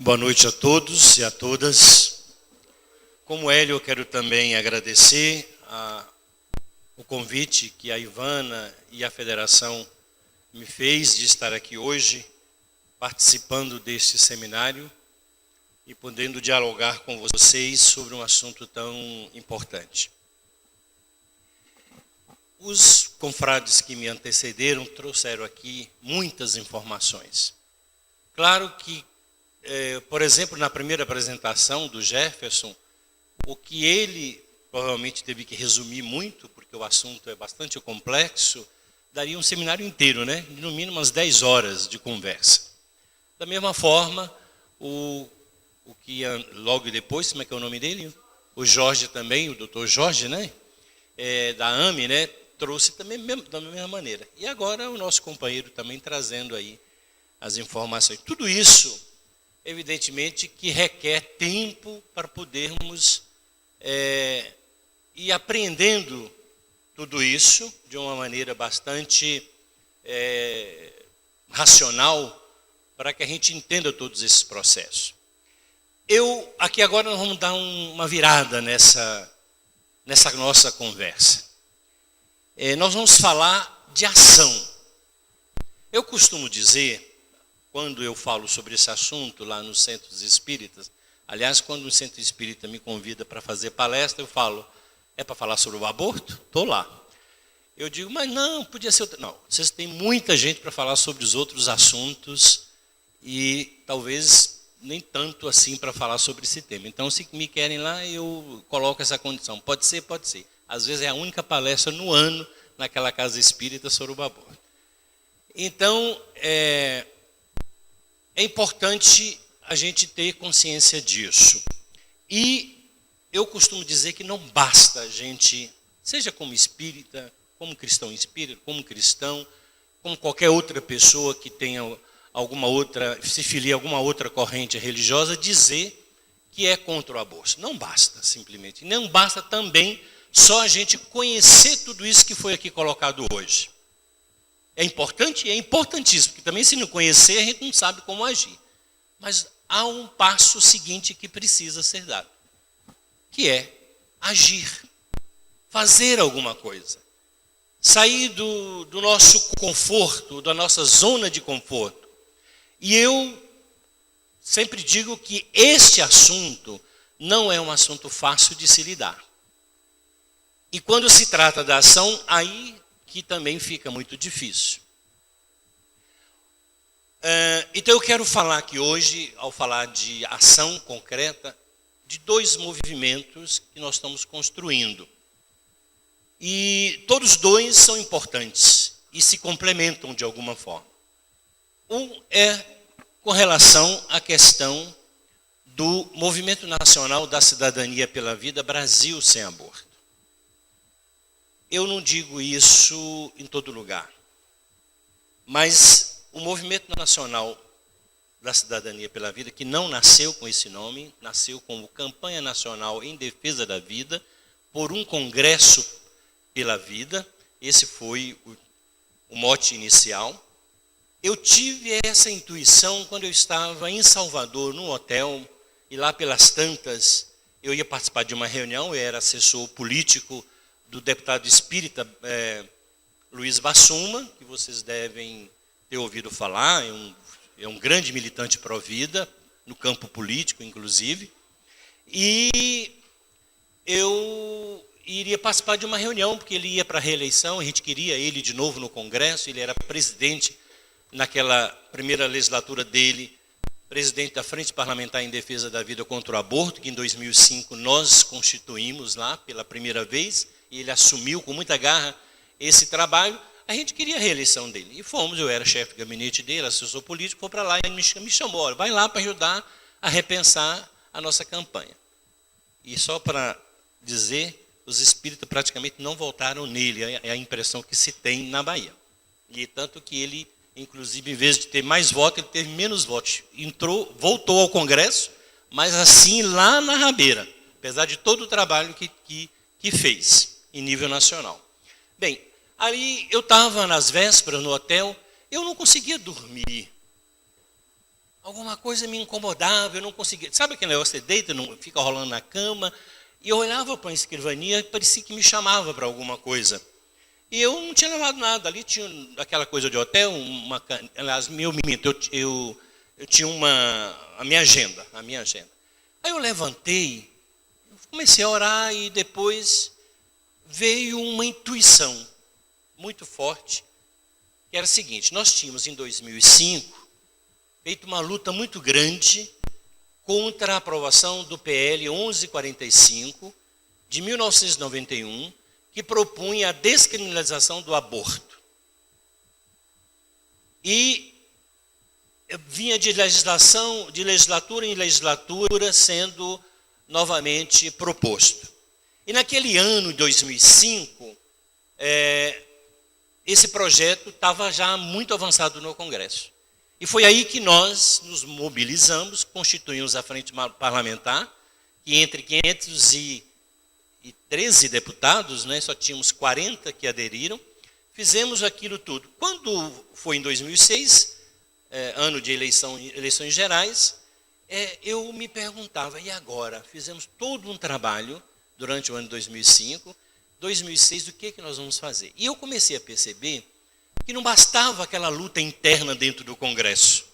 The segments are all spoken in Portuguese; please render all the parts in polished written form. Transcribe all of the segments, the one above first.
Boa noite a todos e a todas. Como Hélio, eu quero também agradecer o convite que a Ivana e a Federação me fez de estar aqui hoje, participando deste seminário e podendo dialogar com vocês sobre um assunto tão importante. Os confrades que me antecederam trouxeram aqui muitas informações. Claro que, por exemplo, na primeira apresentação do Jefferson, o que ele provavelmente teve que resumir muito, porque o assunto é bastante complexo, daria um seminário inteiro, né? No mínimo umas 10 horas de conversa. Da mesma forma, o que logo depois, como é que é o nome dele? O Jorge também, o doutor Jorge, né? Da AME, né? Trouxe também da mesma maneira. E agora o nosso companheiro também trazendo aí as informações. Tudo isso, evidentemente, que requer tempo para podermos ir apreendendo tudo isso de uma maneira bastante racional, para que a gente entenda todos esses processos. Aqui agora nós vamos dar uma virada nessa nossa conversa. Nós vamos falar de ação. Eu costumo dizer, quando eu falo sobre esse assunto lá nos centros espíritas, aliás, quando o centro espírita me convida para fazer palestra, eu falo, é para falar sobre o aborto? Estou lá. Eu digo, mas não, podia ser outro. Não, vocês têm muita gente para falar sobre os outros assuntos e talvez nem tanto assim para falar sobre esse tema. Então, se me querem lá, eu coloco essa condição. Pode ser, pode ser. Às vezes é a única palestra no ano naquela casa espírita sobre o aborto. Então, é importante a gente ter consciência disso. E eu costumo dizer que não basta a gente, seja como espírita, como cristão espírita, como cristão, como qualquer outra pessoa que tenha alguma outra, se filia a alguma outra corrente religiosa, dizer que é contra o aborto. Não basta, simplesmente. Não basta também só a gente conhecer tudo isso que foi aqui colocado hoje. É importante? É importantíssimo, porque também se não conhecer, a gente não sabe como agir. Mas há um passo seguinte que precisa ser dado, que é agir, fazer alguma coisa. Sair do nosso conforto, da nossa zona de conforto. E eu sempre digo que este assunto não é um assunto fácil de se lidar. E quando se trata da ação, aí que também fica muito difícil. Então eu quero falar aqui hoje, ao falar de ação concreta, de dois movimentos que nós estamos construindo. E todos dois são importantes e se complementam de alguma forma. Um é com relação à questão do Movimento Nacional da Cidadania pela Vida, Brasil Sem Aborto. Eu não digo isso em todo lugar, mas o Movimento Nacional da Cidadania pela Vida, que não nasceu com esse nome, nasceu como Campanha Nacional em Defesa da Vida, por um Congresso pela Vida, esse foi o mote inicial. Eu tive essa intuição quando eu estava em Salvador, num hotel, e lá pelas tantas, eu ia participar de uma reunião, eu era assessor político do deputado espírita Luiz Bassuma, que vocês devem ter ouvido falar, é um grande militante pró-vida, no campo político, inclusive. E eu iria participar de uma reunião, porque ele ia para a reeleição, a gente queria ele de novo no Congresso, ele era presidente naquela primeira legislatura dele, presidente da Frente Parlamentar em Defesa da Vida contra o Aborto, que em 2005 nós constituímos lá pela primeira vez, e ele assumiu com muita garra esse trabalho. A gente queria a reeleição dele. E fomos, eu era chefe de gabinete dele, assessor político, foi para lá e me chamou, olha, vai lá para ajudar a repensar a nossa campanha. E só para dizer, os espíritas praticamente não votaram nele, é a impressão que se tem na Bahia. E tanto que ele, inclusive, em vez de ter mais votos, ele teve menos votos. Voltou ao Congresso, mas assim lá na rabeira, apesar de todo o trabalho que fez em nível nacional. Bem, aí eu estava nas vésperas no hotel, eu não conseguia dormir. alguma coisa me incomodava, eu não conseguia. Sabe aquele negócio, você deita, não, fica rolando na cama? E eu olhava para a escrivania e parecia que me chamava para alguma coisa. E eu não tinha levado nada. Ali tinha aquela coisa de hotel, aliás, eu tinha a minha agenda. Aí eu levantei, comecei a orar e depois veio uma intuição muito forte, que era o seguinte: nós tínhamos em 2005 feito uma luta muito grande contra a aprovação do PL 1145 de 1991, que propunha a descriminalização do aborto. E vinha de legislatura em legislatura sendo novamente proposto. E naquele ano, 2005, esse projeto estava já muito avançado no Congresso. E foi aí que nós nos mobilizamos, constituímos a Frente Parlamentar, que entre 513 deputados, né, só tínhamos 40 que aderiram, fizemos aquilo tudo. Quando foi em 2006, ano de eleições gerais, eu me perguntava, e agora? Fizemos todo um trabalho durante o ano de 2005, 2006, o que nós vamos fazer? E eu comecei a perceber que não bastava aquela luta interna dentro do Congresso.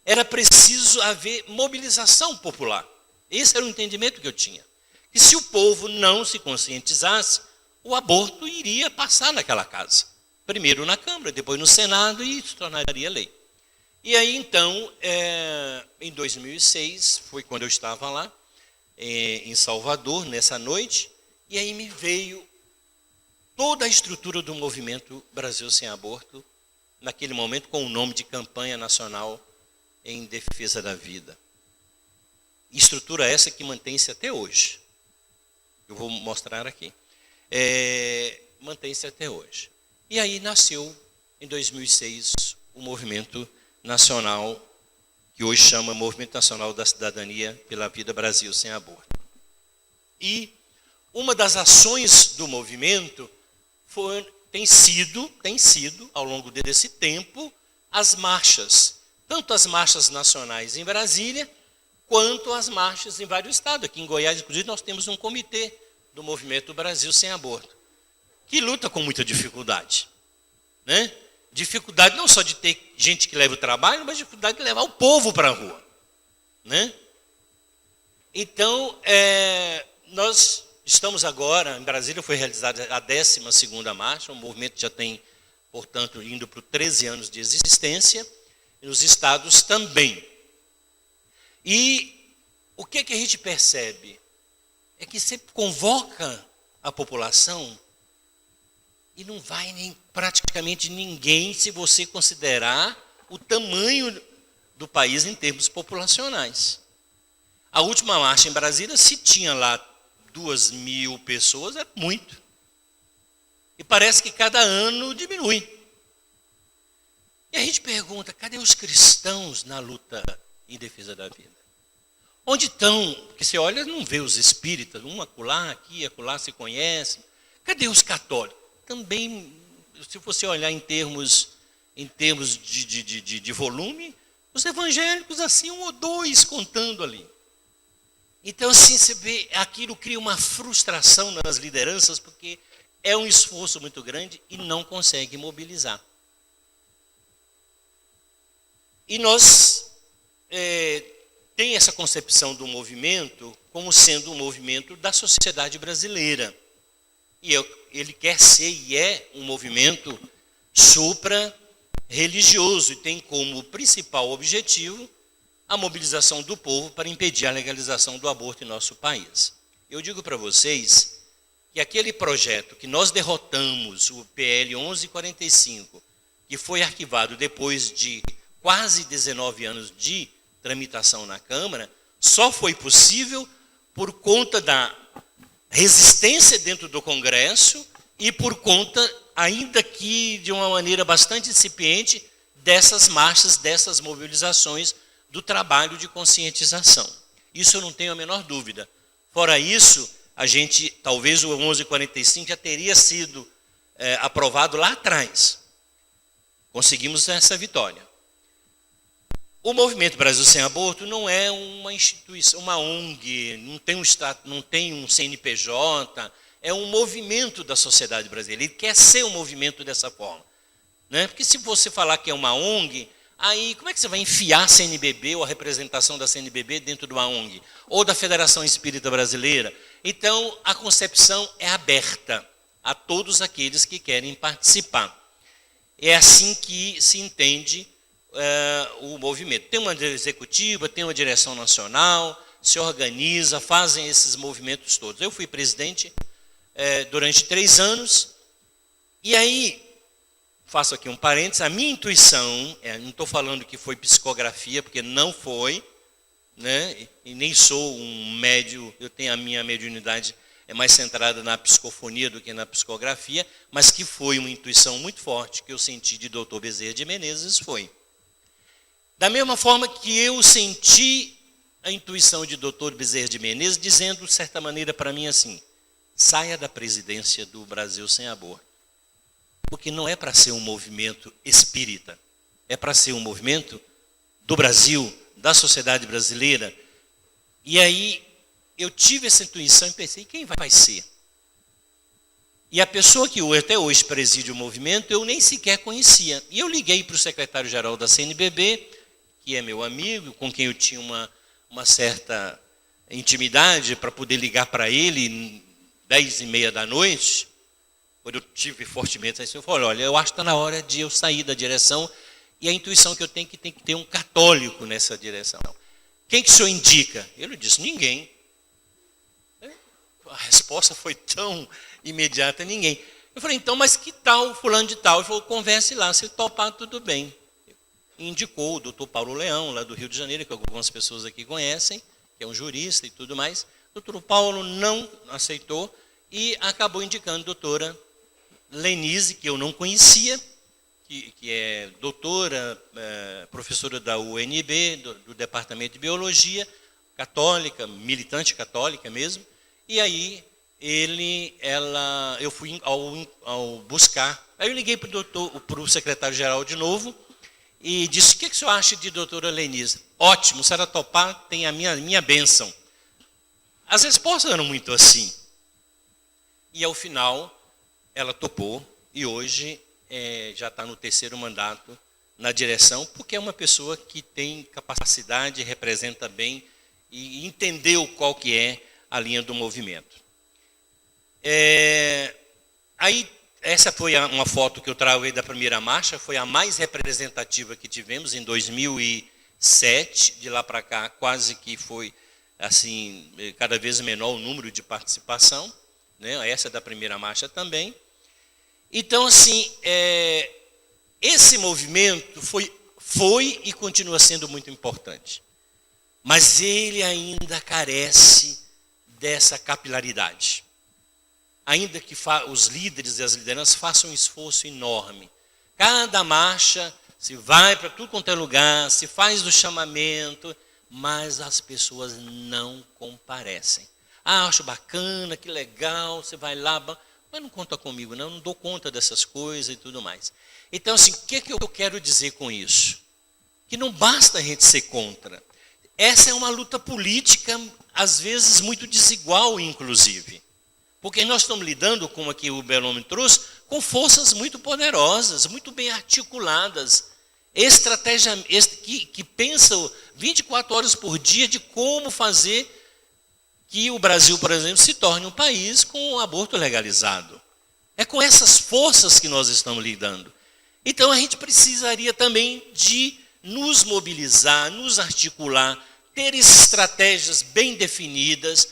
Era preciso haver mobilização popular. Esse era o entendimento que eu tinha. Que se o povo não se conscientizasse, o aborto iria passar naquela casa. Primeiro na Câmara, depois no Senado e se tornaria lei. E aí então, em 2006, foi quando eu estava lá, em Salvador, nessa noite, e aí me veio toda a estrutura do movimento Brasil Sem Aborto, naquele momento com o nome de Campanha Nacional em Defesa da Vida. Estrutura essa que mantém-se até hoje. Eu vou mostrar aqui. Mantém-se até hoje. E aí nasceu, em 2006, o movimento nacional, que hoje chama Movimento Nacional da Cidadania pela Vida Brasil Sem Aborto. E uma das ações do movimento tem sido, ao longo desse tempo, as marchas. Tanto as marchas nacionais em Brasília, quanto as marchas em vários estados. Aqui em Goiás, inclusive, nós temos um comitê do Movimento Brasil Sem Aborto, que luta com muita dificuldade. Né? Dificuldade não só de ter gente que leva o trabalho, mas dificuldade de levar o povo para a rua. Né? Então, nós estamos agora, em Brasília foi realizada a 12ª marcha, o movimento já tem, portanto, indo para 13 anos de existência, e nos estados também. E o que a gente percebe? É que você convoca a população e não vai nem praticamente ninguém se você considerar o tamanho do país em termos populacionais. A última marcha em Brasília, se tinha lá 2.000 pessoas, é muito. E parece que cada ano diminui. E a gente pergunta, cadê os cristãos na luta em defesa da vida? Onde estão? Porque você olha, não vê os espíritas, um acolá, aqui, acolá, se conhece. Cadê os católicos? Também, se você olhar em termos de volume, os evangélicos, assim, 1 ou 2 contando ali. Então, assim, você vê, aquilo cria uma frustração nas lideranças, porque é um esforço muito grande e não consegue mobilizar. E nós tem essa concepção do movimento como sendo um movimento da sociedade brasileira. E ele quer ser e é um movimento supra-religioso e tem como principal objetivo a mobilização do povo para impedir a legalização do aborto em nosso país. Eu digo para vocês que aquele projeto que nós derrotamos, o PL 1145, que foi arquivado depois de quase 19 anos de tramitação na Câmara, só foi possível por conta da resistência dentro do Congresso e por conta, ainda que de uma maneira bastante incipiente, dessas marchas, dessas mobilizações, do trabalho de conscientização. Isso eu não tenho a menor dúvida. Fora isso, a gente, talvez o 1145 já teria sido aprovado lá atrás. Conseguimos essa vitória. O Movimento Brasil Sem Aborto não é uma instituição, uma ONG, não tem um CNPJ, é um movimento da sociedade brasileira. Ele quer ser um movimento dessa forma, né? Porque se você falar que é uma ONG, aí como é que você vai enfiar a CNBB ou a representação da CNBB dentro de uma ONG? Ou da Federação Espírita Brasileira? Então, a concepção é aberta a todos aqueles que querem participar. É assim que se entende o movimento. Tem uma executiva, tem uma direção nacional, se organiza, fazem esses movimentos todos. Eu fui presidente durante 3 anos, e aí, faço aqui um parênteses, a minha intuição, não estou falando que foi psicografia, porque não foi, né? E nem sou um médio, eu tenho a minha mediunidade mais centrada na psicofonia do que na psicografia, mas que foi uma intuição muito forte que eu senti de Dr. Bezerra de Menezes, foi. Da mesma forma que eu senti a intuição de Dr. Bezerra de Menezes, dizendo, de certa maneira, para mim assim, saia da presidência do Brasil Sem Aborto. Porque não é para ser um movimento espírita, é para ser um movimento do Brasil, da sociedade brasileira. E aí eu tive essa intuição e pensei, quem vai ser? E a pessoa que até hoje preside o movimento, eu nem sequer conhecia. E eu liguei para o secretário-geral da CNBB, que é meu amigo, com quem eu tinha uma certa intimidade, para poder ligar para ele 10h30 da noite, quando eu tive fortemente assim, eu falei, olha, eu acho que está na hora de eu sair da direção, e a intuição que eu tenho é que tem que ter um católico nessa direção. Quem que o senhor indica? Ele disse, ninguém. A resposta foi tão imediata, ninguém. Eu falei, então, mas que tal fulano de tal? Ele falou, converse lá, se topar, tudo bem. E indicou o doutor Paulo Leão, lá do Rio de Janeiro, que algumas pessoas aqui conhecem, que é um jurista e tudo mais. O doutor Paulo não aceitou e acabou indicando a doutora Lenise, que eu não conhecia, que é doutora, professora da UNB, do Departamento de Biologia, católica, militante católica mesmo. E aí eu fui ao buscar. Aí eu liguei para o secretário-geral de novo e disse, o que o senhor acha de doutora Lenise? Ótimo, se ela topar, tem a minha bênção. As respostas eram muito assim. E ao final, ela topou e hoje já está no 3º mandato na direção, porque é uma pessoa que tem capacidade, representa bem e entendeu qual que é a linha do movimento. Aí, essa foi uma foto que eu trago aí da primeira marcha, foi a mais representativa que tivemos em 2007, de lá para cá quase que foi assim, cada vez menor o número de participação, né? Essa da primeira marcha também. Então, assim, esse movimento foi e continua sendo muito importante, mas ele ainda carece dessa capilaridade. Ainda que os líderes e as lideranças façam um esforço enorme. Cada marcha se vai para tudo quanto é lugar, se faz o chamamento, mas as pessoas não comparecem. Acho bacana, que legal, você vai lá, mas não conta comigo, não dou conta dessas coisas e tudo mais. Então, assim, o que eu quero dizer com isso? Que não basta a gente ser contra. Essa é uma luta política, às vezes, muito desigual, inclusive. Porque nós estamos lidando, como aqui o Belome trouxe, com forças muito poderosas, muito bem articuladas, que pensam 24 horas por dia de como fazer que o Brasil, por exemplo, se torne um país com o aborto legalizado. É com essas forças que nós estamos lidando. Então, a gente precisaria também de nos mobilizar, nos articular, ter estratégias bem definidas,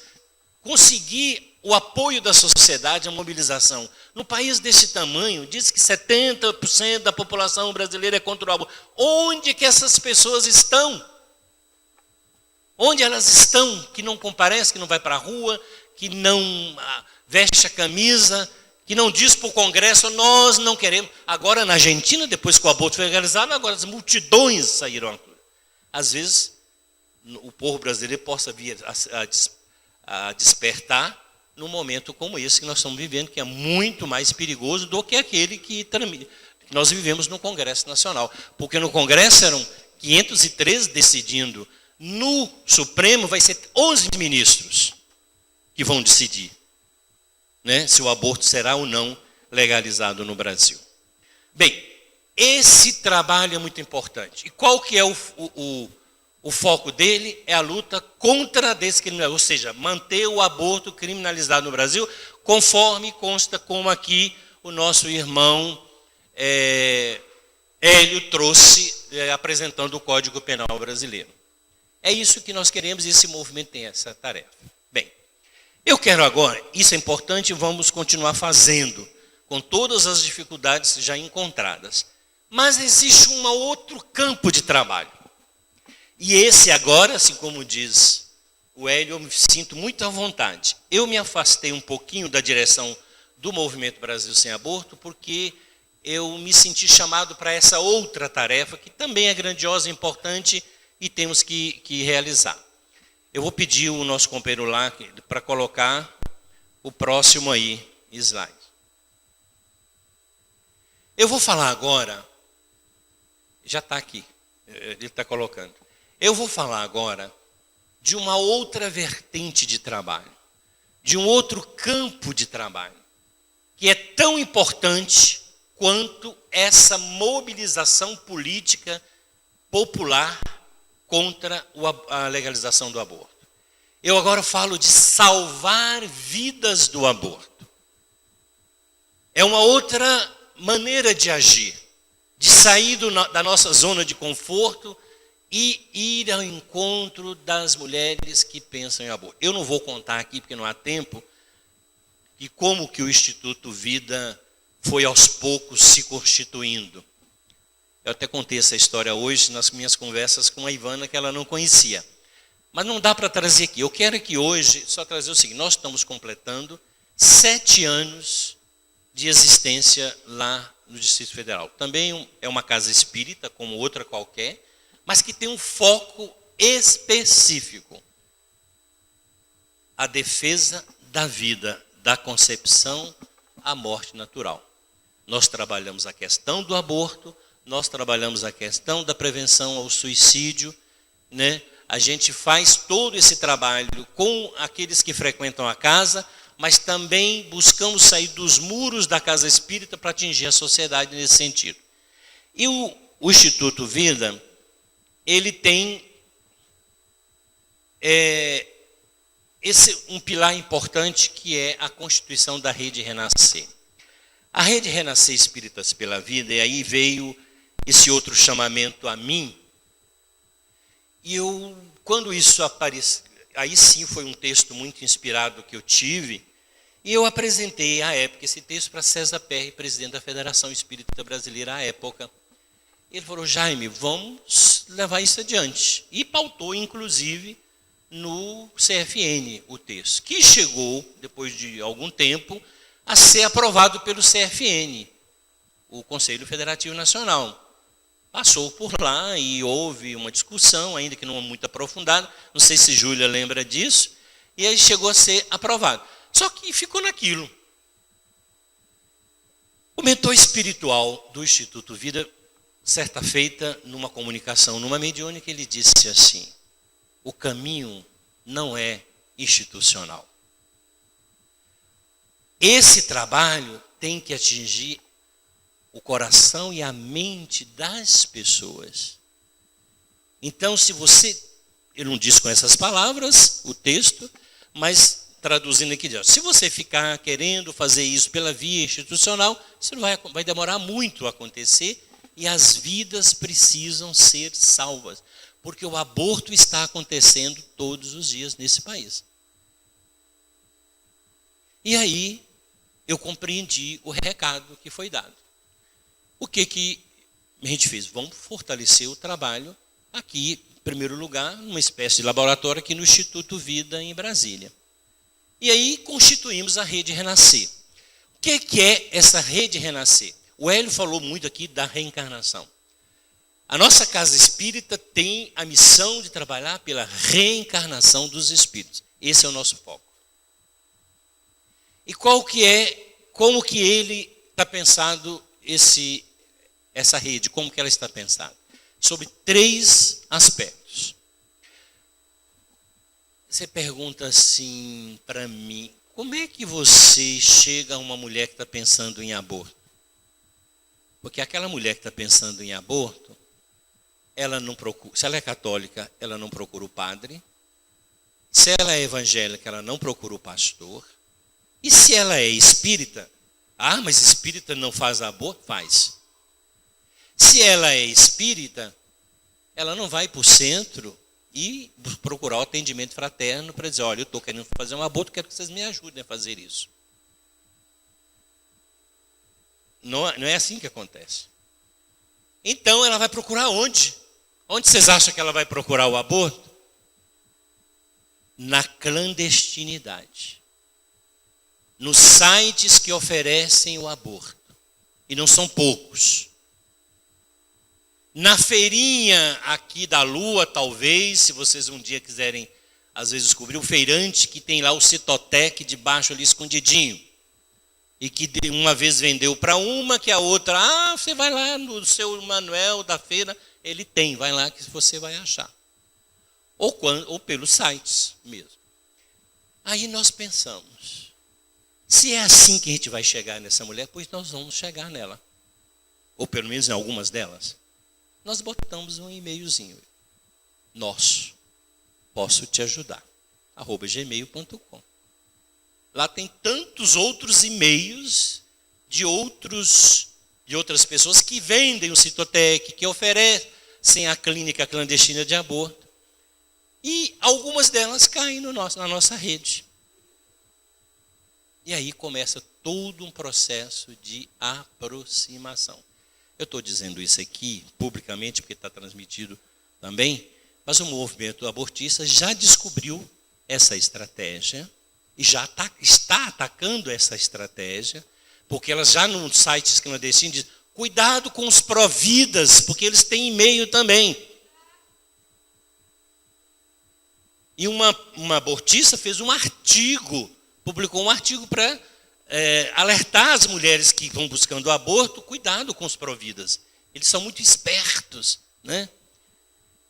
conseguir o apoio da sociedade, a mobilização. No país desse tamanho, diz que 70% da população brasileira é contra o aborto. Onde que essas pessoas estão? Onde elas estão? Que não comparecem, que não vai para a rua, que não veste a camisa, que não diz para o Congresso, nós não queremos. Agora, na Argentina, depois que o aborto foi legalizado, agora as multidões saíram. Às vezes, o povo brasileiro possa vir a despertar num momento como esse que nós estamos vivendo, que é muito mais perigoso do que aquele que nós vivemos no Congresso Nacional. Porque no Congresso eram 513 decidindo. No Supremo vai ser 11 ministros que vão decidir, né, se o aborto será ou não legalizado no Brasil. Bem, esse trabalho é muito importante. E qual que é o foco dele? É a luta contra a descriminalização, ou seja, manter o aborto criminalizado no Brasil, conforme consta como aqui o nosso irmão Hélio trouxe, apresentando o Código Penal brasileiro. É isso que nós queremos e esse movimento tem essa tarefa. Bem, eu quero agora, isso é importante, vamos continuar fazendo, com todas as dificuldades já encontradas. Mas existe um outro campo de trabalho. E esse agora, assim como diz o Hélio, eu me sinto muito à vontade. Eu me afastei um pouquinho da direção do Movimento Brasil Sem Aborto, porque eu me senti chamado para essa outra tarefa, que também é grandiosa e importante, e temos que realizar. Eu vou pedir o nosso companheiro lá para colocar o próximo aí, slide. Eu vou falar agora, já está aqui, ele está colocando. Eu vou falar agora de uma outra vertente de trabalho, de um outro campo de trabalho, que é tão importante quanto essa mobilização política popular contra a legalização do aborto. Eu agora falo de salvar vidas do aborto. É uma outra maneira de agir, de sair da nossa zona de conforto e ir ao encontro das mulheres que pensam em aborto. Eu não vou contar aqui, porque não há tempo, e como que o Instituto Vida foi aos poucos se constituindo. Eu até contei essa história hoje nas minhas conversas com a Ivana, que ela não conhecia. Mas não dá para trazer aqui. Eu quero aqui hoje só trazer o seguinte: nós estamos completando 7 anos de existência lá no Distrito Federal. Também é uma casa espírita, como outra qualquer, mas que tem um foco específico. A defesa da vida, da concepção à morte natural. Nós trabalhamos a questão do aborto, nós trabalhamos a questão da prevenção ao suicídio, né? A gente faz todo esse trabalho com aqueles que frequentam a casa, mas também buscamos sair dos muros da casa espírita para atingir a sociedade nesse sentido. E o Instituto Vida, ele tem um pilar importante, que é a constituição da Rede Renascer. A Rede Renascer Espíritas pela Vida, e aí veio esse outro chamamento a mim, e quando isso apareceu, aí sim foi um texto muito inspirado que eu tive, e eu apresentei à época esse texto para César Perry, presidente da Federação Espírita Brasileira à época. Ele falou: Jaime, vamos levar isso adiante. E pautou, inclusive, no CFN o texto, que chegou, depois de algum tempo, a ser aprovado pelo CFN, o Conselho Federativo Nacional. Passou por lá e houve uma discussão, ainda que não muito aprofundada, não sei se Júlia lembra disso, e aí chegou a ser aprovado. Só que ficou naquilo. O mentor espiritual do Instituto Vida, certa feita, numa comunicação, numa mediúnica, ele disse assim: o caminho não é institucional. Esse trabalho tem que atingir o coração e a mente das pessoas. Então, se você, ele não diz com essas palavras o texto, mas traduzindo aqui, se você ficar querendo fazer isso pela via institucional, isso vai demorar muito a acontecer, e as vidas precisam ser salvas, porque o aborto está acontecendo todos os dias nesse país. E aí eu compreendi o recado que foi dado. O que a gente fez? Vamos fortalecer o trabalho aqui, em primeiro lugar, numa espécie de laboratório aqui no Instituto Vida, em Brasília. E aí constituímos a Rede Renascer. O que é essa Rede Renascer? O Hélio falou muito aqui da reencarnação. A nossa casa espírita tem a missão de trabalhar pela reencarnação dos espíritos. Esse é o nosso foco. E como que ele está pensado essa rede, como que ela está pensada? sobre 3 aspectos. Você pergunta assim para mim, como é que você chega a uma mulher que está pensando em aborto? Porque aquela mulher que está pensando em aborto, ela não procura, se ela é católica, ela não procura o padre. Se ela é evangélica, ela não procura o pastor. E se ela é espírita, mas espírita não faz aborto? Faz. Se ela é espírita, ela não vai para o centro e procurar o atendimento fraterno para dizer, olha, eu estou querendo fazer um aborto, quero que vocês me ajudem a fazer isso. Não é assim que acontece. Então ela vai procurar onde? Onde vocês acham que ela vai procurar o aborto? Na clandestinidade. Nos sites que oferecem o aborto. E não são poucos. Na feirinha aqui da Lua, talvez, se vocês um dia quiserem, às vezes, descobrir o feirante que tem lá o Citotec debaixo ali escondidinho. E que uma vez vendeu para uma, que a outra, você vai lá no seu manual da feira, ele tem, vai lá que você vai achar. Ou pelos sites mesmo. Aí nós pensamos, se é assim que a gente vai chegar nessa mulher, pois nós vamos chegar nela. Ou pelo menos em algumas delas. Nós botamos um e-mailzinho. Nosso. Posso te ajudar. @gmail.com. Lá tem tantos outros e-mails de outras pessoas que vendem o Citotec, que oferecem a clínica clandestina de aborto. E algumas delas caem na nossa rede. E aí começa todo um processo de aproximação. Eu estou dizendo isso aqui publicamente, porque está transmitido também, mas o movimento abortista já descobriu essa estratégia e já está atacando essa estratégia, porque elas já nos sites clandestinos dizem, cuidado com os pró-vidas, porque eles têm e-mail também. E uma abortista fez um artigo, publicou um artigo para alertar as mulheres que vão buscando o aborto, cuidado com os pró-vidas. Eles são muito espertos, né?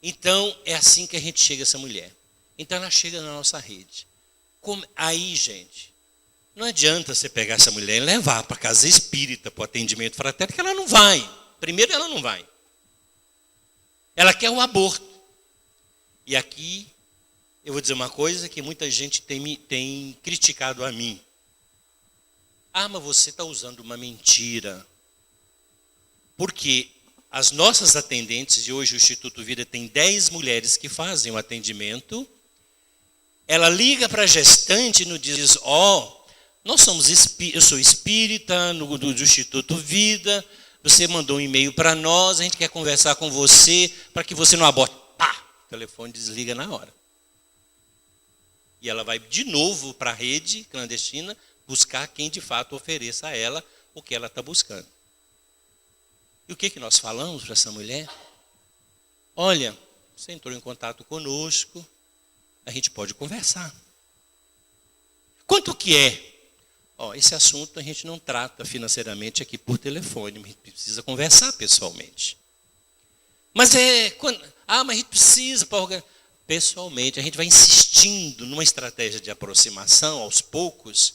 Então, é assim que a gente chega a essa mulher. Então, ela chega na nossa rede. Aí, gente, não adianta você pegar essa mulher e levar para a casa espírita, para o atendimento fraterno, que ela não vai. Primeiro, ela não vai. Ela quer o aborto. E aqui, eu vou dizer uma coisa que muita gente tem criticado a mim. Mas você está usando uma mentira. Porque as nossas atendentes, e hoje o Instituto Vida tem 10 mulheres que fazem o atendimento, ela liga para a gestante e nos diz, eu sou espírita do Instituto Vida, você mandou um e-mail para nós, a gente quer conversar com você para que você não aborte. O telefone desliga na hora. E ela vai de novo para a rede clandestina buscar quem de fato ofereça a ela o que ela está buscando. E o que nós falamos para essa mulher? Olha, você entrou em contato conosco, a gente pode conversar. Quanto que é? Esse assunto a gente não trata financeiramente aqui por telefone, a gente precisa conversar pessoalmente. Mas mas a gente precisa pessoalmente, a gente vai insistindo numa estratégia de aproximação aos poucos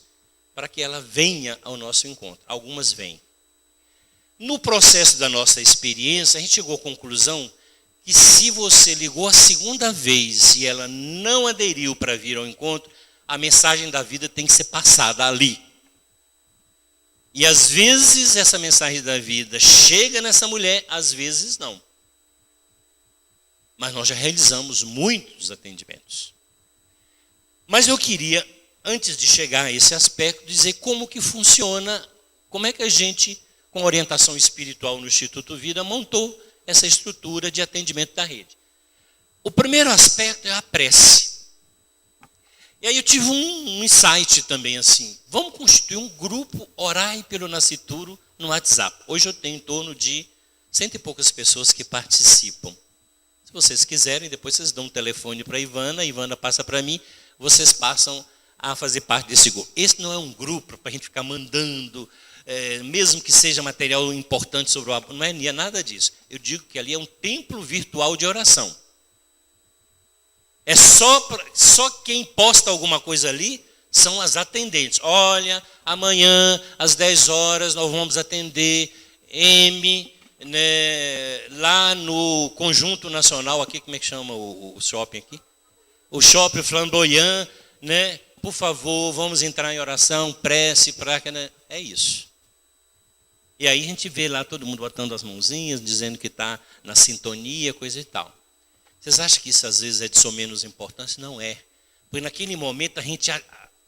para que ela venha ao nosso encontro. Algumas vêm. No processo da nossa experiência, a gente chegou à conclusão que se você ligou a segunda vez e ela não aderiu para vir ao encontro, a mensagem da vida tem que ser passada ali. E às vezes essa mensagem da vida chega nessa mulher, às vezes não. Mas nós já realizamos muitos atendimentos. Mas eu queria, antes de chegar a esse aspecto, dizer como que funciona, como é que a gente, com orientação espiritual no Instituto Vida, montou essa estrutura de atendimento da rede. O primeiro aspecto é a prece. E aí eu tive um insight também assim, vamos constituir um grupo Orai pelo Nascituro no WhatsApp. Hoje eu tenho em torno de 100 e poucas pessoas que participam. Se vocês quiserem, depois vocês dão um telefone para a Ivana passa para mim, vocês passam a fazer parte desse grupo. Esse não é um grupo para a gente ficar mandando mesmo que seja material importante sobre o aborto, não é nada disso. Eu digo que ali é um templo virtual de oração. É só quem posta alguma coisa ali são as atendentes. Olha, amanhã às 10 horas nós vamos atender M, né, lá no Conjunto Nacional, aqui como é que chama o shopping aqui? O Shopping Flamboyant, né? Por favor, vamos entrar em oração, prece, prática, né? É isso. E aí a gente vê lá todo mundo botando as mãozinhas, dizendo que está na sintonia, coisa e tal. Vocês acham que isso às vezes é de só menos importância? Não é. Porque naquele momento a gente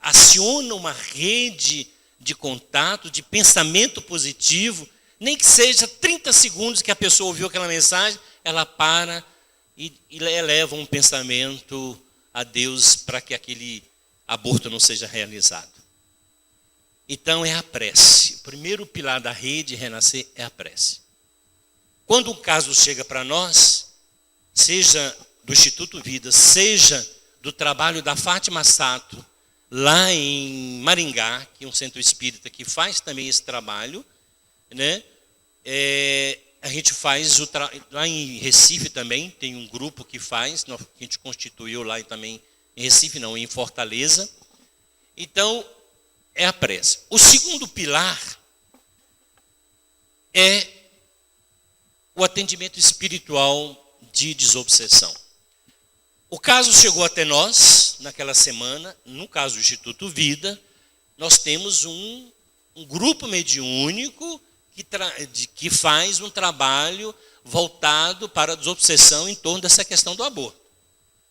aciona uma rede de contato, de pensamento positivo, nem que seja 30 segundos que a pessoa ouviu aquela mensagem, ela para e eleva um pensamento a Deus para que aquele aborto não seja realizado. Então é a prece. O primeiro pilar da rede renascer é a prece. Quando um caso chega para nós, seja do Instituto Vida, seja do trabalho da Fátima Sato, lá em Maringá, que é um centro espírita que faz também esse trabalho, né? A gente faz lá em Recife também, tem um grupo que faz, que a gente constituiu lá também, em Recife não, em Fortaleza. Então, é a prece. O segundo pilar é o atendimento espiritual de desobsessão. O caso chegou até nós, naquela semana, no caso do Instituto Vida, nós temos um grupo mediúnico que faz um trabalho voltado para a desobsessão em torno dessa questão do aborto.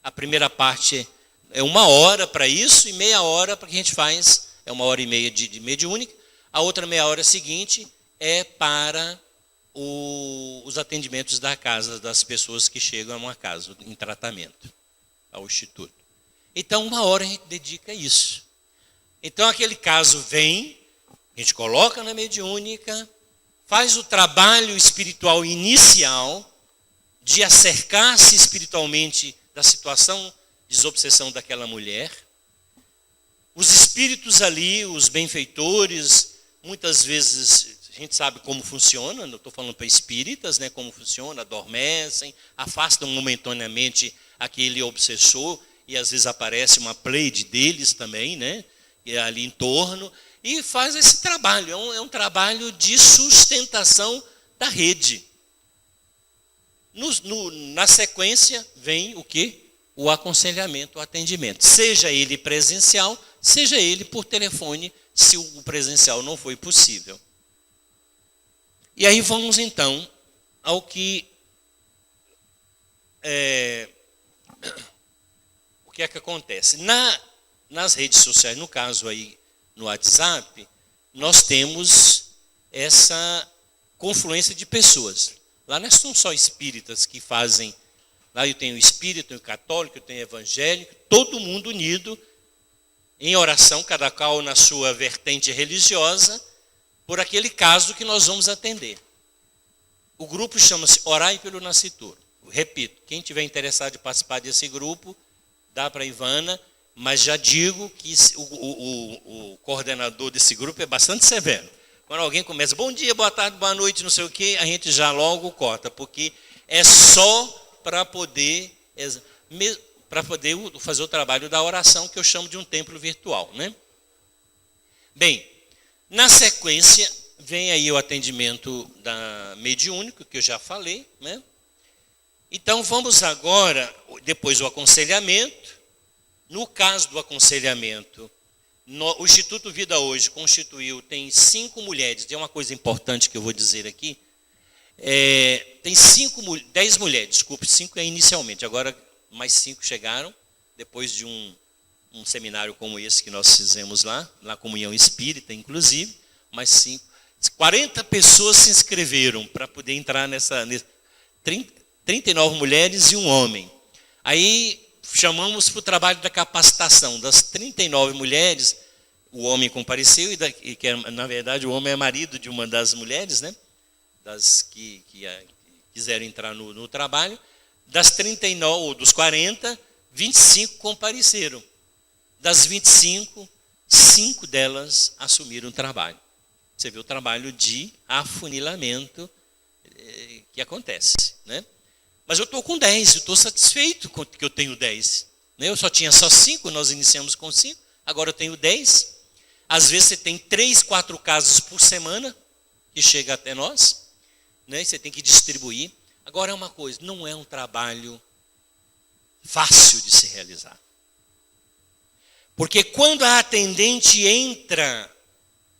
A primeira parte é 1 hora para isso e meia hora para que a gente faz, é 1h30 de mediúnica. A outra meia hora seguinte é para os atendimentos da casa, das pessoas que chegam a uma casa em tratamento, ao Instituto. Então, 1 hora a gente dedica a isso. Então, aquele caso vem, a gente coloca na mediúnica, faz o trabalho espiritual inicial de acercar-se espiritualmente da situação de desobsessão daquela mulher. Os espíritos ali, os benfeitores, muitas vezes a gente sabe como funciona, não estou falando para espíritas, né, como funciona, adormecem, afastam momentaneamente aquele obsessor, e às vezes aparece uma pleide deles também, né, ali em torno, e faz esse trabalho, é um trabalho de sustentação da rede. Na sequência vem o quê? O aconselhamento, o atendimento, seja ele presencial, seja ele por telefone, se o presencial não foi possível. E aí vamos então ao que o que é que acontece? Nas redes sociais, no caso aí no WhatsApp, nós temos essa confluência de pessoas. Lá não são só espíritas que fazem, lá eu tenho espírita, eu tenho católico, eu tenho evangélico, todo mundo unido em oração, cada qual na sua vertente religiosa, por aquele caso que nós vamos atender. O grupo chama-se Orai pelo Nascituro. Repito, quem tiver interessado em participar desse grupo, dá para a Ivana, mas já digo que o coordenador desse grupo é bastante severo. Quando alguém começa, bom dia, boa tarde, boa noite, não sei o quê, a gente já logo corta, porque é só para poder fazer o trabalho da oração, que eu chamo de um templo virtual, né? Bem, na sequência, vem aí o atendimento da mediúnica, que eu já falei, né? Então, vamos agora, depois o aconselhamento. No caso do aconselhamento, o Instituto Vida hoje constituiu, tem 5 mulheres, tem uma coisa importante que eu vou dizer aqui, tem 10 mulheres, desculpe, 5 inicialmente, agora mais 5 chegaram, depois de um seminário como esse que nós fizemos lá, na Comunhão Espírita, inclusive, mais 5. 40 pessoas se inscreveram para poder entrar 39 mulheres e um homem. Aí chamamos para o trabalho da capacitação. Das 39 mulheres, o homem compareceu, e que na verdade o homem é marido de uma das mulheres, né? Das que quiseram entrar no trabalho. Das 39, ou dos 40, 25 compareceram. Das 25, 5 delas assumiram o trabalho. Você vê o trabalho de afunilamento que acontece, né? Mas eu estou com 10, eu estou satisfeito com que eu tenho 10. Né? Eu só tinha só 5, nós iniciamos com 5, agora eu tenho 10. Às vezes você tem 3, 4 casos por semana que chega até nós, né? Você tem que distribuir. Agora é uma coisa, não é um trabalho fácil de se realizar. Porque quando a atendente entra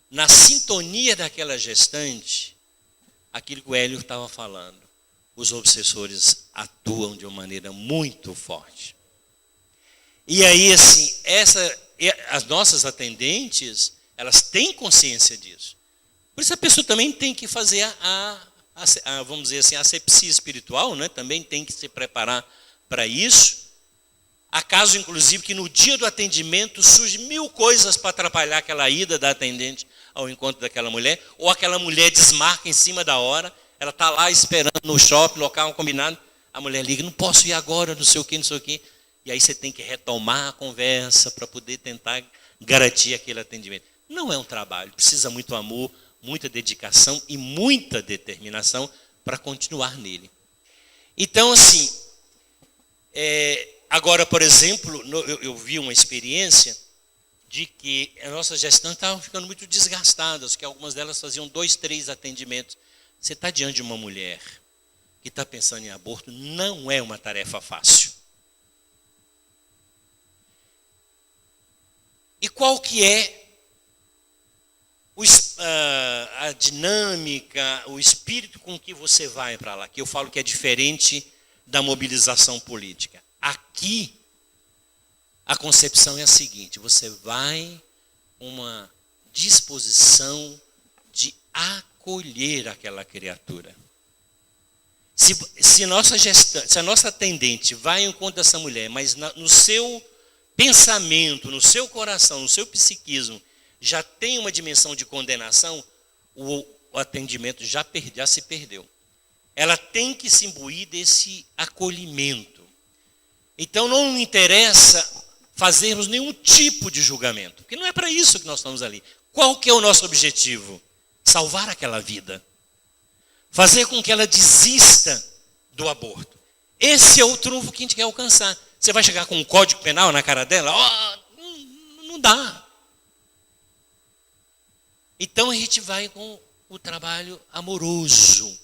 na sintonia daquela gestante, aquilo que o Hélio estava falando, os obsessores atuam de uma maneira muito forte. E aí, assim, as nossas atendentes, elas têm consciência disso. Por isso a pessoa também tem que fazer vamos dizer assim, a asepsia espiritual, né? Também tem que se preparar para isso. Há casos, inclusive, que no dia do atendimento surgem 1000 coisas para atrapalhar aquela ida da atendente ao encontro daquela mulher, ou aquela mulher desmarca em cima da hora, ela está lá esperando no shopping, local combinado, a mulher liga, não posso ir agora, não sei o quê, e aí você tem que retomar a conversa para poder tentar garantir aquele atendimento. Não é um trabalho, precisa muito amor, muita dedicação e muita determinação para continuar nele. Então, assim, agora, por exemplo, eu vi uma experiência de que as nossas gestantes estavam ficando muito desgastadas, que algumas delas faziam 2, 3 atendimentos. Você está diante de uma mulher que está pensando em aborto, não é uma tarefa fácil. E qual que é a dinâmica, o espírito com que você vai para lá? Que eu falo que é diferente da mobilização política. Aqui, a concepção é a seguinte: você vai com uma disposição de acolher aquela criatura. Se a nossa atendente vai ao encontro dessa mulher, mas no seu pensamento, no seu coração, no seu psiquismo, já tem uma dimensão de condenação, o atendimento já se perdeu. Ela tem que se imbuir desse acolhimento. Então não interessa fazermos nenhum tipo de julgamento, porque não é para isso que nós estamos ali. Qual que é o nosso objetivo? Salvar aquela vida. Fazer com que ela desista do aborto. Esse é o trunfo que a gente quer alcançar. Você vai chegar com um código penal na cara dela? Não dá. Então a gente vai com o trabalho amoroso,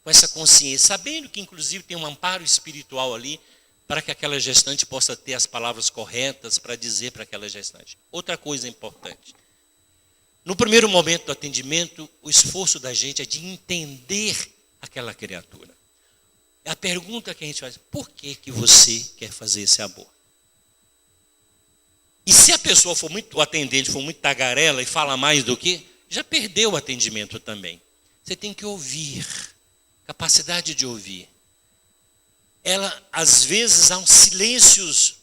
com essa consciência, sabendo que inclusive tem um amparo espiritual ali, para que aquela gestante possa ter as palavras corretas para dizer para aquela gestante. Outra coisa importante. No primeiro momento do atendimento, o esforço da gente é de entender aquela criatura. A pergunta que a gente faz: por que você quer fazer esse aborto? E se a pessoa o atendente for muito tagarela e fala mais do que, já perdeu o atendimento também. Você tem que ouvir, capacidade de ouvir. Às vezes, há uns silêncios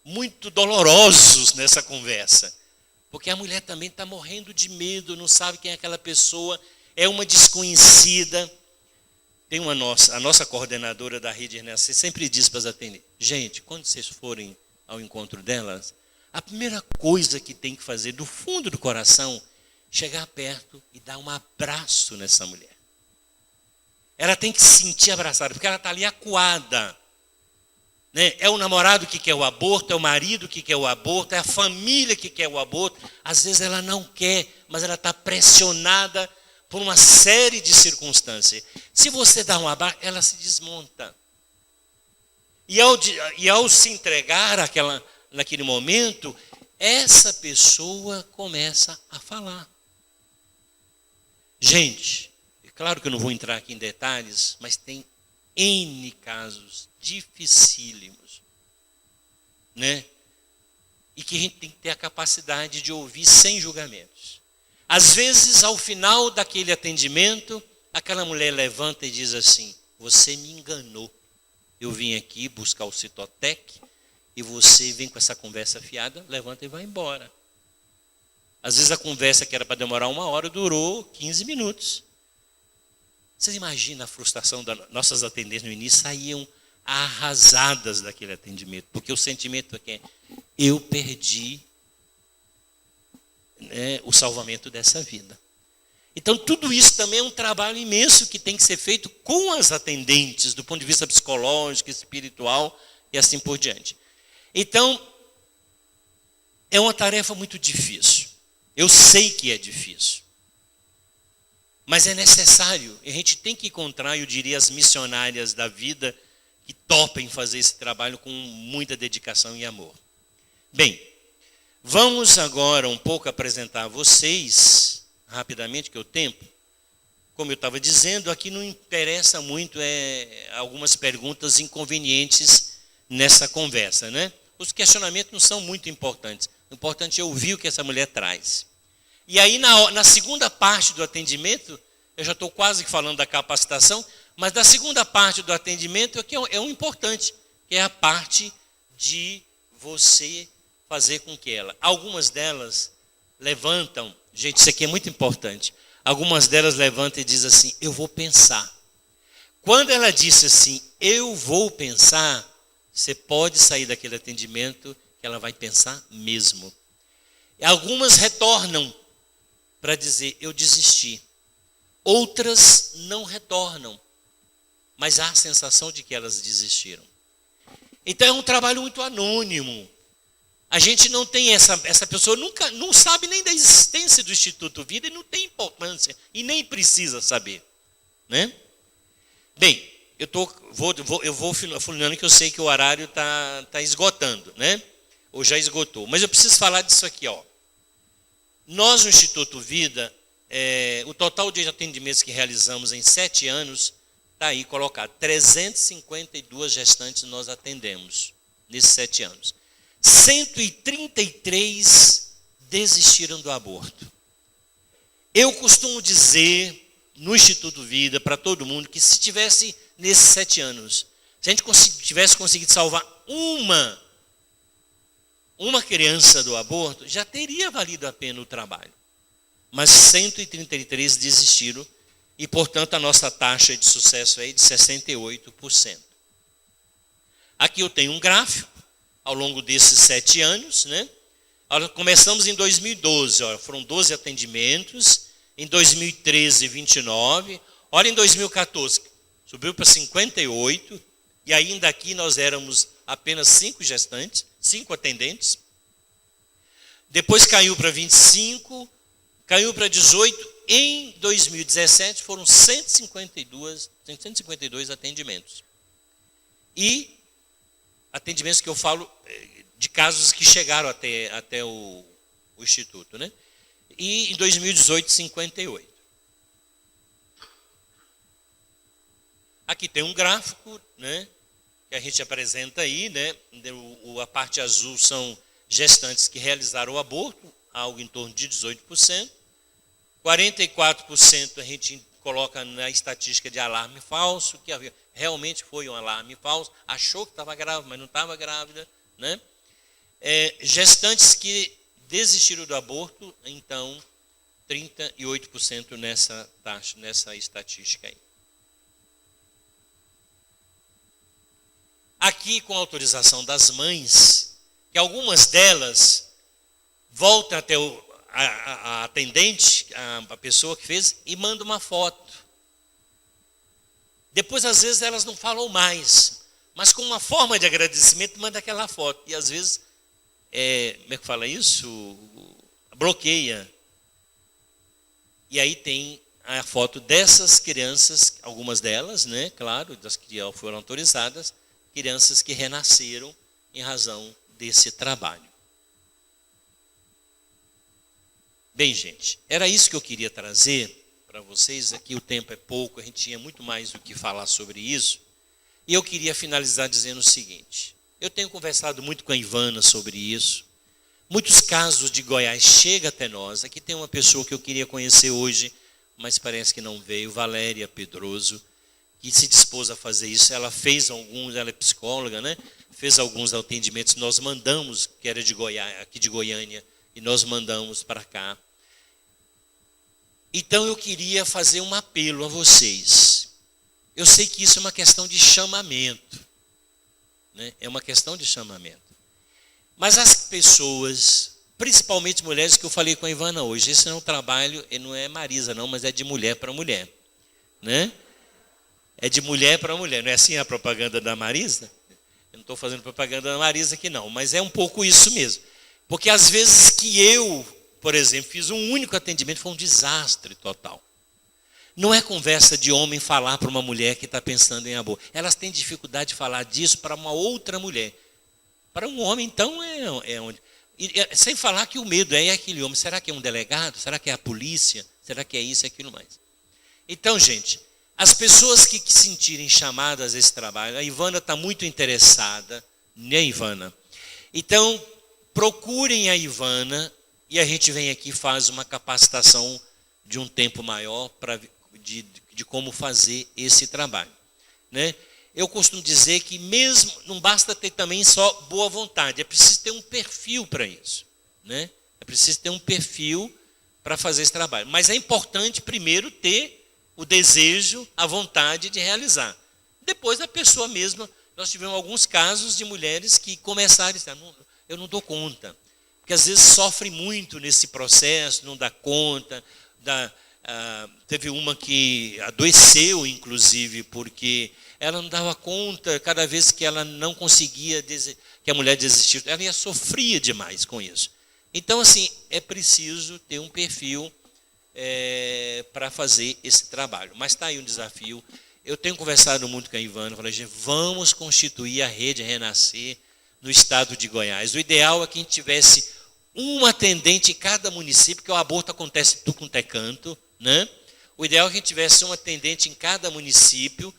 muito dolorosos nessa conversa, porque a mulher também está morrendo de medo, não sabe quem é aquela pessoa, é uma desconhecida. Tem a nossa coordenadora da rede Renascer sempre diz para as atendentes: gente, quando vocês forem ao encontro delas, a primeira coisa que tem que fazer do fundo do coração, chegar perto e dar um abraço nessa mulher. Ela tem que se sentir abraçada, porque ela está ali acuada. Né? É o namorado que quer o aborto, é o marido que quer o aborto, é a família que quer o aborto. Às vezes ela não quer, mas ela está pressionada por uma série de circunstâncias. Se você dá um abraço, ela se desmonta. E ao se entregar naquele momento, essa pessoa começa a falar. Gente, é claro que eu não vou entrar aqui em detalhes, mas tem N casos dificílimos, né? E que a gente tem que ter a capacidade de ouvir sem julgamentos. Às vezes, ao final daquele atendimento, aquela mulher levanta e diz assim: você me enganou. Eu vim aqui buscar o Citotec e você vem com essa conversa fiada, levanta e vai embora. Às vezes a conversa que era para demorar 1 hora durou 15 minutos. Vocês imaginam a frustração das nossas atendentes no início? Saíam arrasadas daquele atendimento, porque o sentimento é que eu perdi, né, o salvamento dessa vida. Então, tudo isso também é um trabalho imenso que tem que ser feito com as atendentes, do ponto de vista psicológico, espiritual e assim por diante. Então, é uma tarefa muito difícil. Eu sei que é difícil. Mas é necessário. A gente tem que encontrar, eu diria, as missionárias da vida que topem fazer esse trabalho com muita dedicação e amor. Bem, vamos agora um pouco apresentar a vocês, rapidamente, que o tempo, como eu estava dizendo, aqui não interessa muito algumas perguntas inconvenientes nessa conversa, né? Os questionamentos não são muito importantes. O importante é ouvir o que essa mulher traz. E aí, na segunda parte do atendimento, eu já estou quase falando da capacitação, mas da segunda parte do atendimento é o importante, que é a parte de você fazer com que ela. Algumas delas levantam, gente, isso aqui é muito importante. Algumas delas levantam e dizem assim, eu vou pensar. Quando ela disse assim, eu vou pensar, você pode sair daquele atendimento que ela vai pensar mesmo. Algumas retornam para dizer, eu desisti. Outras não retornam, mas há a sensação de que elas desistiram. Então é um trabalho muito anônimo. A gente não tem essa pessoa não sabe nem da existência do Instituto Vida e não tem importância e nem precisa saber, né? Bem, eu vou fulminando que eu sei que o horário tá esgotando, né? Ou já esgotou. Mas eu preciso falar disso aqui, ó. Nós no Instituto Vida, o total de atendimentos que realizamos em 7 anos está aí colocado. 352 gestantes nós atendemos nesses 7 anos. 133 desistiram do aborto. Eu costumo dizer no Instituto Vida para todo mundo que se tivesse nesses 7 anos, se a gente tivesse conseguido salvar uma criança do aborto, já teria valido a pena o trabalho. Mas 133 desistiram e, portanto, a nossa taxa de sucesso é de 68%. Aqui eu tenho um gráfico ao longo desses 7 anos, né? Começamos em 2012, foram 12 atendimentos, em 2013, 29, olha em 2014, subiu para 58, e ainda aqui nós éramos apenas 5 gestantes, 5 atendentes, depois caiu para 25, caiu para 18, em 2017 foram 152 atendimentos. E atendimentos que eu falo de casos que chegaram até o Instituto, né? E em 2018, 58. Aqui tem um gráfico, né? Que a gente apresenta aí, né? A parte azul são gestantes que realizaram o aborto, algo em torno de 18%. 44% a gente coloca na estatística de alarme falso, que realmente foi um alarme falso, achou que estava grávida, mas não estava grávida, né? Gestantes que desistiram do aborto, então 38% nessa taxa, nessa estatística aí. Aqui, com a autorização das mães, que algumas delas voltam até a atendente, a pessoa que fez, e manda uma foto. Depois, às vezes, elas não falam mais, mas com uma forma de agradecimento, manda aquela foto. E às vezes, como é que fala isso? Bloqueia. E aí tem a foto dessas crianças, algumas delas, né? Claro, das que foram autorizadas, crianças que renasceram em razão desse trabalho. Bem, gente, era isso que eu queria trazer para vocês. Aqui o tempo é pouco, a gente tinha muito mais do que falar sobre isso. E eu queria finalizar dizendo o seguinte. Eu tenho conversado muito com a Ivana sobre isso. Muitos casos de Goiás chegam até nós. Aqui tem uma pessoa que eu queria conhecer hoje, mas parece que não veio, Valéria Pedroso, que se dispôs a fazer isso. Ela fez alguns, ela é psicóloga, né? Fez alguns atendimentos, nós mandamos, que era de Goiás, aqui de Goiânia, e nós mandamos para cá. Então eu queria fazer um apelo a vocês. Eu sei que isso é uma questão de chamamento, né? É uma questão de chamamento. Mas as pessoas principalmente mulheres, que eu falei com a Ivana hoje. Esse não é um trabalho, não é Marisa não, mas é de mulher para mulher, né? É de mulher para mulher, não é assim a propaganda da Marisa? Eu não estou fazendo propaganda da Marisa aqui não, mas é um pouco isso mesmo. Porque às vezes que eu, por exemplo, fiz um único atendimento, foi um desastre total. Não é conversa de homem falar para uma mulher que está pensando em aborto. Elas têm dificuldade de falar disso para uma outra mulher. Para um homem, então, é onde... sem falar que o medo é aquele homem. Será que é um delegado? Será que é a polícia? Será que é isso e aquilo mais? Então, gente, as pessoas que se sentirem chamadas a esse trabalho, a Ivana está muito interessada, né, Ivana? Então, procurem a Ivana e a gente vem aqui e faz uma capacitação de um tempo maior de como fazer esse trabalho, né? Eu costumo dizer que mesmo não basta ter também só boa vontade, é preciso ter um perfil para isso, né? É preciso ter um perfil para fazer esse trabalho. Mas é importante primeiro ter o desejo, a vontade de realizar. Depois a pessoa mesma, nós tivemos alguns casos de mulheres que começaram a dizer, eu não dou conta, porque às vezes sofre muito nesse processo, não dá conta. Teve uma que adoeceu, inclusive, porque ela não dava conta, cada vez que ela não conseguia, que a mulher desistiu, ela sofria demais com isso. Então, assim, é preciso ter um perfil para fazer esse trabalho. Mas está aí um desafio. Eu tenho conversado muito com a Ivana, falei, gente, vamos constituir a Rede Renascer no estado de Goiás. O ideal é que a gente tivesse um atendente em cada município, porque o aborto acontece tudo quanto é canto, né? O ideal é que a gente tivesse um atendente em cada município.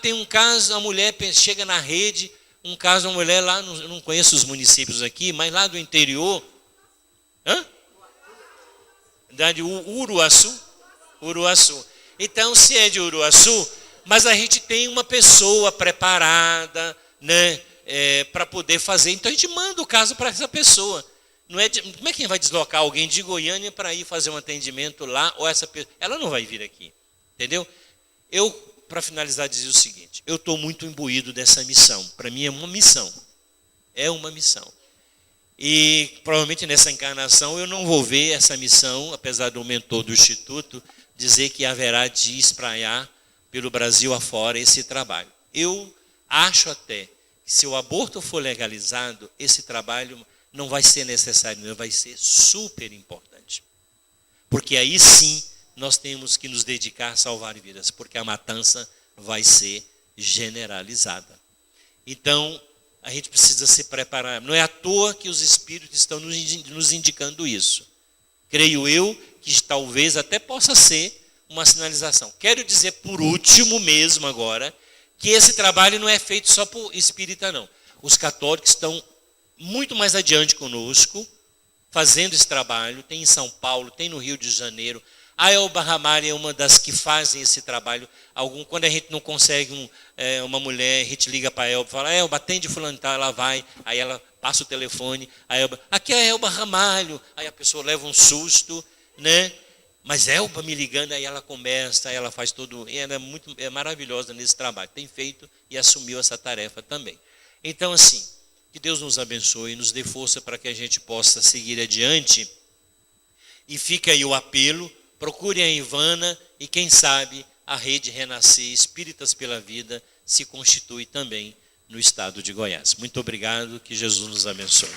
Tem um caso, a mulher chega na rede, um caso, uma mulher lá, não conheço os municípios aqui, mas lá do interior, de Uruaçu. Então, se é de Uruaçu, mas a gente tem uma pessoa preparada, né, para poder fazer. Então, a gente manda o caso para essa pessoa. Como é que vai deslocar alguém de Goiânia para ir fazer um atendimento lá, ou essa pessoa? Ela não vai vir aqui, entendeu? Eu, para finalizar, dizer o seguinte, eu estou muito imbuído dessa missão. Para mim é uma missão. É uma missão. E provavelmente nessa encarnação eu não vou ver essa missão, apesar do mentor do Instituto dizer que haverá de espraiar pelo Brasil afora esse trabalho. Eu acho até que se o aborto for legalizado, esse trabalho não vai ser necessário, não vai ser super importante. Porque aí sim nós temos que nos dedicar a salvar vidas, porque a matança vai ser generalizada. Então, a gente precisa se preparar. Não é à toa que os espíritos estão nos indicando isso. Creio eu que talvez até possa ser uma sinalização. Quero dizer, por último mesmo agora, que esse trabalho não é feito só por espírita, não. Os católicos estão muito mais adiante conosco, fazendo esse trabalho. Tem em São Paulo, tem no Rio de Janeiro. A Elba Ramalho é uma das que fazem esse trabalho. Quando a gente não consegue uma mulher, a gente liga para a Elba e fala, Elba, atende fulano, tá, ela vai. Aí ela passa o telefone, a Elba, aqui é a Elba Ramalho. Aí a pessoa leva um susto, né? Mas Elba me ligando, aí ela começa, aí ela faz tudo. E ela é maravilhosa nesse trabalho. Tem feito e assumiu essa tarefa também. Então, assim, que Deus nos abençoe, nos dê força para que a gente possa seguir adiante. E fica aí o apelo. Procure a Ivana e, quem sabe, a Rede Renascer Espíritas pela Vida se constitui também no estado de Goiás. Muito obrigado, que Jesus nos abençoe.